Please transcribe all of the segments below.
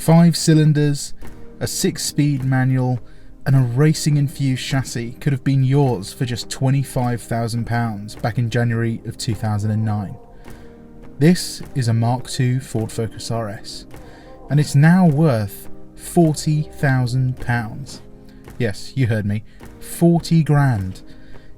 5 cylinders, a 6-speed manual, and a racing-infused chassis could have been yours for just £25,000 back in January of 2009. This is a Mark II Ford Focus RS, and it's now worth £40,000. Yes, you heard me, 40 grand.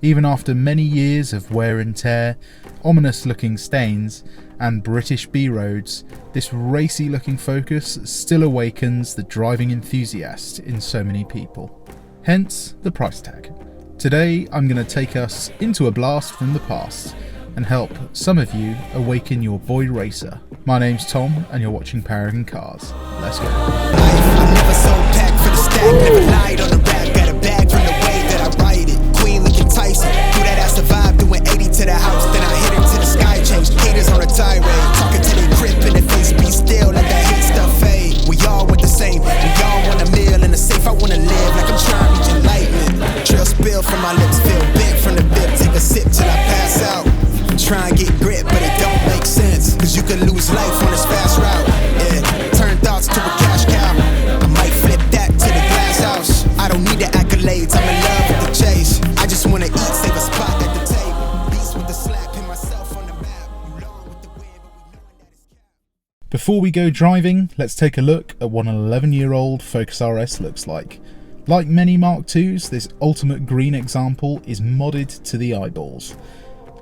Even after many years of wear and tear, ominous looking stains, and British B roads, this racy looking Focus still awakens the driving enthusiast in so many people. Hence the price tag. Today I'm going to take us into a blast from the past and help some of you awaken your boy racer. My name's Tom and you're watching Paragon Cars. Let's go. I never sold pack for the stack, never lied on the rap, got a bag from the way that I write it. Queen looking Tyson, do that ass survive, doing 80 to the house, then I hit her to the sky, change haters on a tirade, talking to their grip in the face, be still, let that hate stuff fade. We all want the same, we all want a meal in the safe, I wanna live like I'm trying to reach enlightenment. Trail spill from my lips, feel big from the bib, take a sip till I pass out. Try and get grit, but it don't make sense, cause you can lose life on this fast route. Yeah, turn thoughts to a cash cow. I might flip that to the glass house. I don't need the accolades, I'm in love with the chase. I just wanna eat, save a spot at the table. Beast with the slap, pin myself on the map. You long with the wind, but we knowing that it's cap. Before we go driving, let's take a look at what an 11-year-old Focus RS looks like. Like many Mark IIs, this ultimate green example is modded to the eyeballs.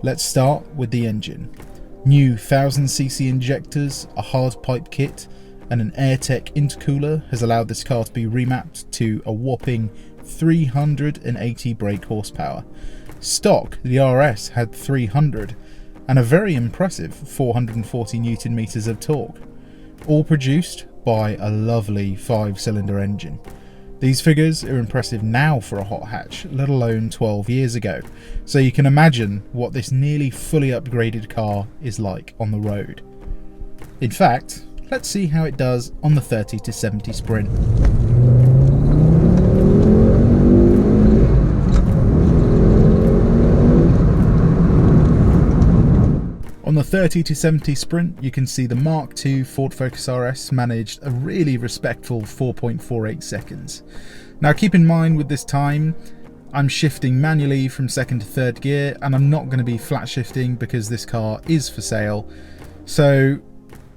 Let's start with the engine. New 1000cc injectors, a hard pipe kit, and an AirTech intercooler has allowed this car to be remapped to a whopping 380 brake horsepower. Stock, the RS had 300, and a very impressive 440 Newton meters of torque, all produced by a lovely 5-cylinder engine. These figures are impressive now for a hot hatch, let alone 12 years ago, so you can imagine what this nearly fully upgraded car is like on the road. In fact, let's see how it does on the 30 to 70 sprint. On the 30 to 70 sprint, you can see the Mark II Ford Focus RS managed a really respectful 4.48 seconds. Now keep in mind with this time, I'm shifting manually from second to third gear, and I'm not going to be flat shifting because this car is for sale. So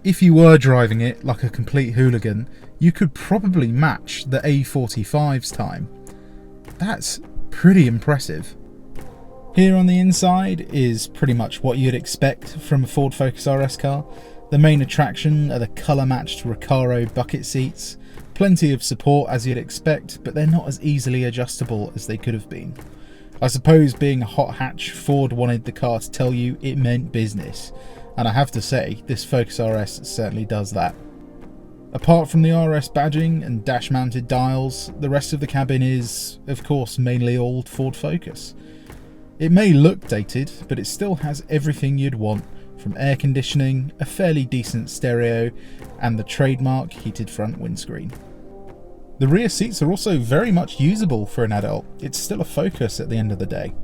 if you were driving it like a complete hooligan, you could probably match the A45's time. That's pretty impressive. Here on the inside is pretty much what you'd expect from a Ford Focus RS car. The main attraction are the colour-matched Recaro bucket seats. Plenty of support as you'd expect, but they're not as easily adjustable as they could have been. I suppose being a hot hatch, Ford wanted the car to tell you it meant business, and I have to say, this Focus RS certainly does that. Apart from the RS badging and dash-mounted dials, the rest of the cabin is, of course, mainly old Ford Focus. It may look dated, but it still has everything you'd want, from air conditioning, a fairly decent stereo, and the trademark heated front windscreen. The rear seats are also very much usable for an adult. It's still a Focus at the end of the day.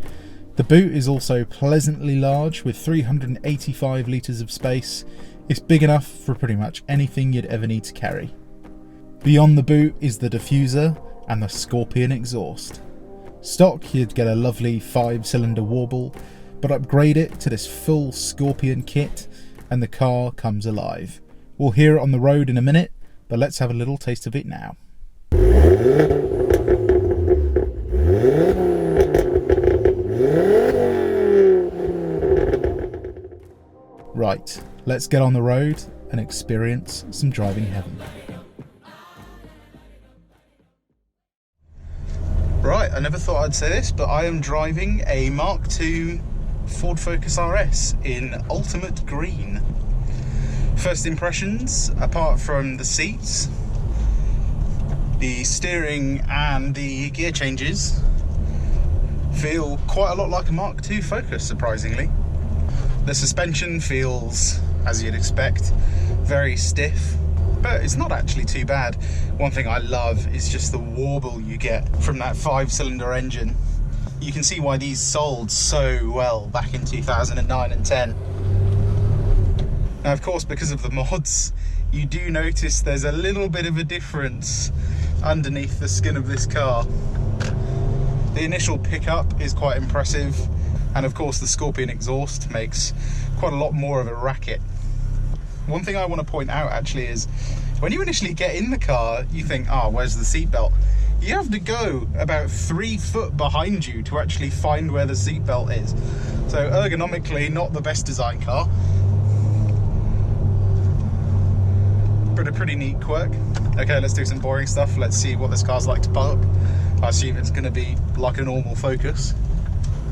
The boot is also pleasantly large with 385 litres of space. It's big enough for pretty much anything you'd ever need to carry. Beyond the boot is the diffuser and the Scorpion exhaust. Stock, you'd get a lovely 5-cylinder warble, but upgrade it to this full Scorpion kit and the car comes alive. We'll hear it on the road in a minute, but let's have a little taste of it now. Right, let's get on the road and experience some driving heaven. Right, I never thought I'd say this, but I am driving a Mark II Ford Focus RS in ultimate green. First impressions, apart from the seats, the steering and the gear changes feel quite a lot like a Mark II Focus, surprisingly. The suspension feels, as you'd expect, very stiff, but it's not actually too bad. One thing I love is just the warble you get from that 5-cylinder engine. You can see why these sold so well back in 2009 and 10. Now, of course, because of the mods, you do notice there's a little bit of a difference underneath the skin of this car. The initial pickup is quite impressive, and of course the Scorpion exhaust makes quite a lot more of a racket. One thing I want to point out actually is when you initially get in the car, you think, oh, where's the seatbelt? You have to go about 3 foot behind you to actually find where the seatbelt is. So ergonomically, not the best design car, but a pretty neat quirk. Okay, let's do some boring stuff. Let's see what this car's like to park. I assume it's going to be like a normal Focus.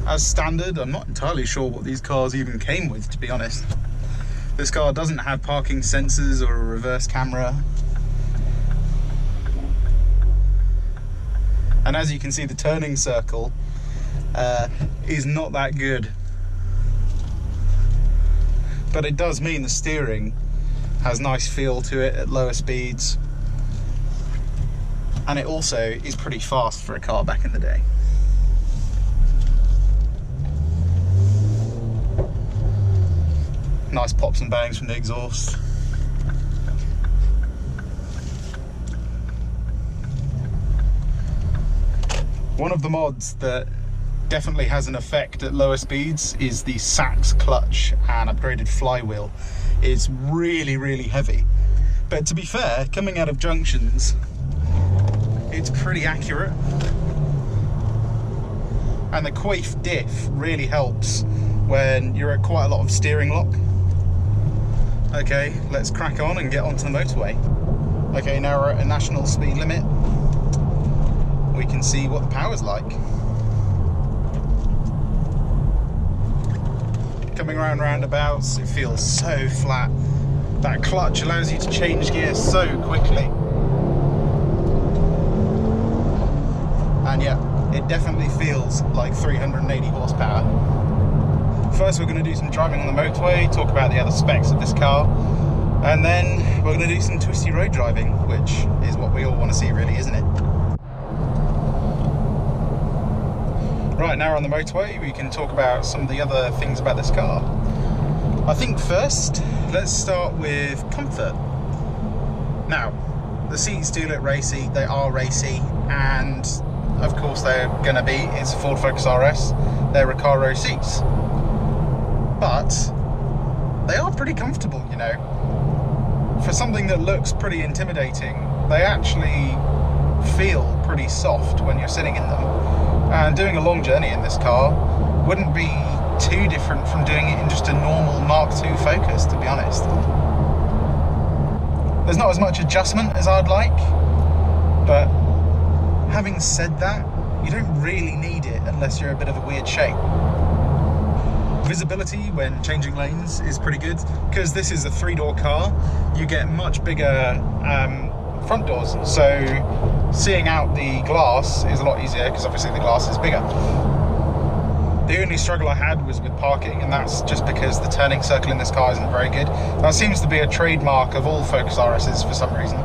As standard, I'm not entirely sure what these cars even came with, to be honest. This car doesn't have parking sensors or a reverse camera. And as you can see, the turning circle is not that good. But it does mean the steering has nice feel to it at lower speeds. And it also is pretty fast for a car back in the day. Nice pops and bangs from the exhaust. One of the mods that definitely has an effect at lower speeds is the Sachs clutch and upgraded flywheel. It's really, really heavy. But to be fair, coming out of junctions, it's pretty accurate. And the Quaif diff really helps when you're at quite a lot of steering lock. Okay, let's crack on and get onto the motorway. Okay, now we're at a national speed limit. We can see what the power's like. Coming around roundabouts, it feels so flat. That clutch allows you to change gear so quickly. And yeah, it definitely feels like 380 horsepower. First, we're going to do some driving on the motorway, talk about the other specs of this car, and then we're going to do some twisty road driving, which is what we all want to see, really, isn't it? Right, now we're on the motorway, we can talk about some of the other things about this car. I think first, let's start with comfort. Now, the seats do look racy, they are racy, and of course they're going to be. It's a Ford Focus RS, they're Recaro seats. But they are pretty comfortable, you know. For something that looks pretty intimidating, they actually feel pretty soft when you're sitting in them. And doing a long journey in this car wouldn't be too different from doing it in just a normal Mark II Focus, to be honest. There's not as much adjustment as I'd like, but having said that, you don't really need it unless you're a bit of a weird shape. Visibility when changing lanes is pretty good. Because this is a 3-door car, you get much bigger front doors, so seeing out the glass is a lot easier because obviously the glass is bigger. The only struggle I had was with parking, and that's just because the turning circle in this car isn't very good. That seems to be a trademark of all Focus RSs for some reason.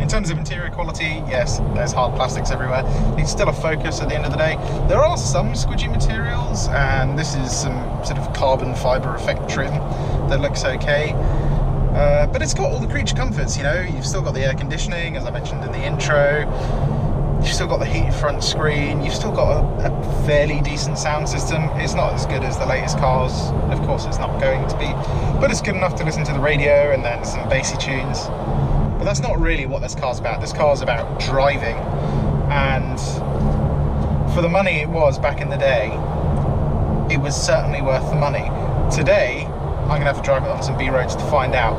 In terms of interior quality, yes, there's hard plastics everywhere. It's still a Focus at the end of the day. There are some squidgy materials, and this is some sort of carbon fibre effect trim that looks okay. But it's got all the creature comforts, you know. You've still got the air conditioning, as I mentioned in the intro. You've still got the heated front screen. You've still got a fairly decent sound system. It's not as good as the latest cars. Of course, it's not going to be. But it's good enough to listen to the radio and then some bassy tunes. But that's not really what this car's about. This car's about driving. And for the money it was back in the day, it was certainly worth the money. Today, I'm going to have to drive it on some B-roads to find out.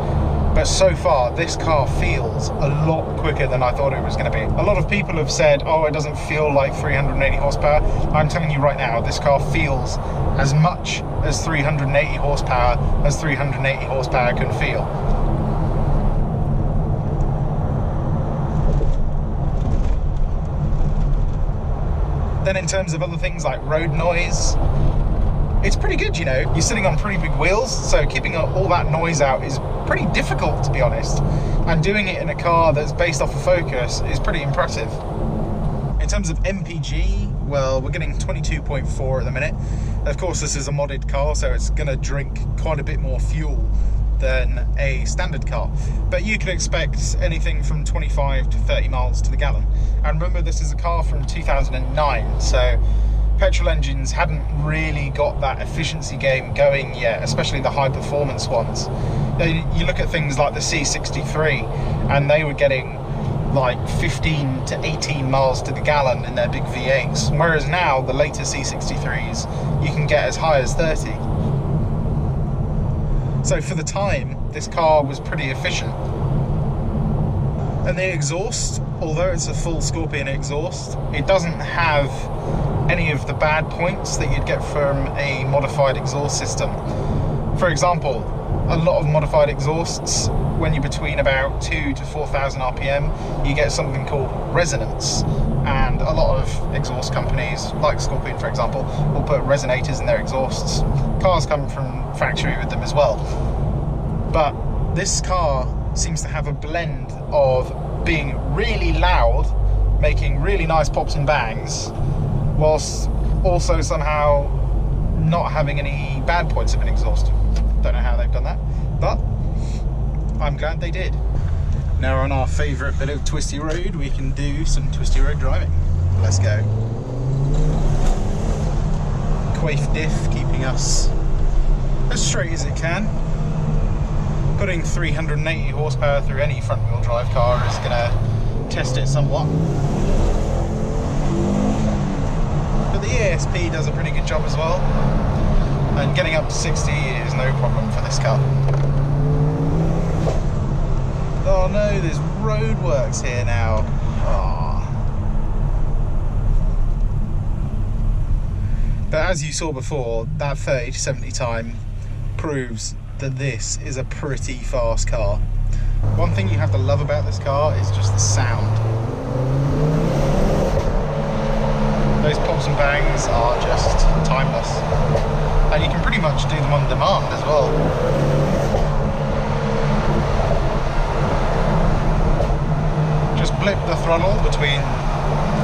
But so far, this car feels a lot quicker than I thought it was going to be. A lot of people have said, oh, it doesn't feel like 380 horsepower. I'm telling you right now, this car feels as much as 380 horsepower as 380 horsepower can feel. Then in terms of other things like road noise, it's pretty good, you know. You're sitting on pretty big wheels, so keeping all that noise out is pretty difficult, to be honest. And doing it in a car that's based off a Focus is pretty impressive. In terms of MPG, well, we're getting 22.4 at the minute. Of course, this is a modded car, so it's going to drink quite a bit more fuel than a standard car, but you could expect anything from 25 to 30 miles to the gallon. And remember, this is a car from 2009, so petrol engines hadn't really got that efficiency game going yet, especially the high performance ones. You look at things like the C63, and they were getting like 15 to 18 miles to the gallon in their big V8s, whereas now the later C63s you can get as high as 30. So for the time, this car was pretty efficient. And the exhaust, although it's a full Scorpion exhaust, it doesn't have any of the bad points that you'd get from a modified exhaust system. For example, a lot of modified exhausts, when you're between about 2,000 to 4,000 RPM, you get something called resonance. And a lot of exhaust companies, like Scorpion for example, will put resonators in their exhausts. Cars come from factory with them as well. But this car seems to have a blend of being really loud, making really nice pops and bangs, whilst also somehow not having any bad points of an exhaust. Don't know how they've done that, but I'm glad they did. Now on our favourite bit of Twisty Road, we can do some Twisty Road driving. Let's go. Quaif diff keeping us as straight as it can. Putting 380 horsepower through any front wheel drive car is going to test it somewhat. But the ESP does a pretty good job as well. And getting up to 60 is no problem for this car. Oh no, there's roadworks here now. Oh. But as you saw before, that 30 to 70 time proves that this is a pretty fast car. One thing you have to love about this car is just the sound. Those pops and bangs are just timeless. And you can pretty much do them on demand as well. Just blip the throttle between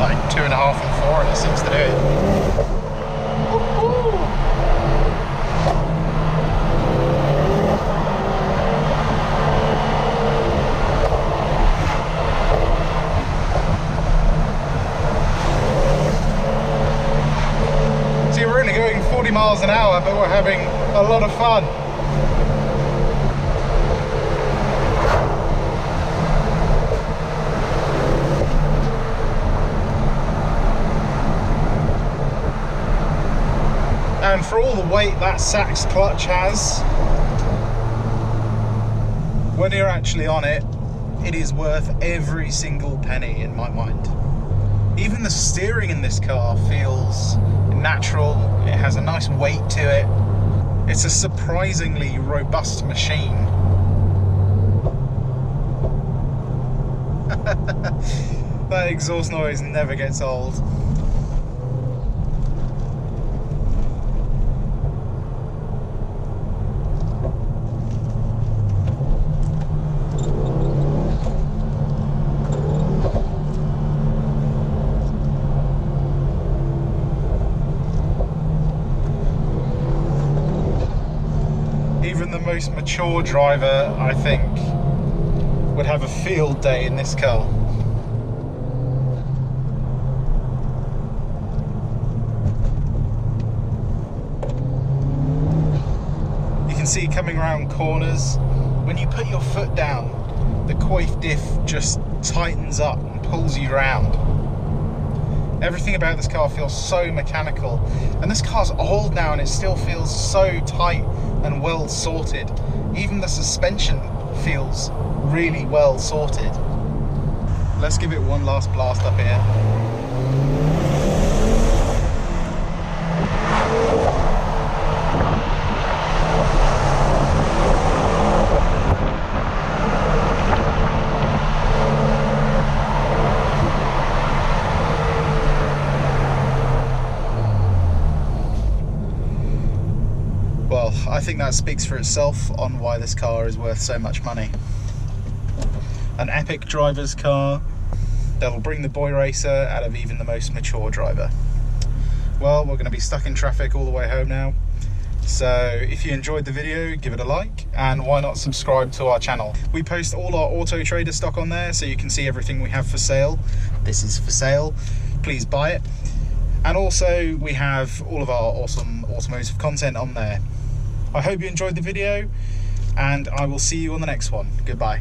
like 2.5 and 4 and it seems to do it. So we're only going 40 miles an hour, but we're having a lot of fun. And for all the weight that Sachs clutch has, when you're actually on it, it is worth every single penny in my mind. Even the steering in this car feels natural, it has a nice weight to it. It's a surprisingly robust machine. That exhaust noise never gets old. Even the most mature driver, I think, would have a field day in this car. You can see coming around corners, when you put your foot down, the Quaif diff just tightens up and pulls you around. Everything about this car feels so mechanical, and this car's old now and it still feels so tight and well sorted. Even the suspension feels really well sorted. Let's give it one last blast up here. Well, I think that speaks for itself on why this car is worth so much money. An epic driver's car that will bring the boy racer out of even the most mature driver. Well, we're going to be stuck in traffic all the way home now, So if you enjoyed the video, give it a like, and why not subscribe to our channel. We post all our Auto Trader stock on there, so you can see everything we have for sale. This is for sale, please buy it. And also we have all of our awesome automotive content on there. I hope you enjoyed the video, and I will see you on the next one. Goodbye.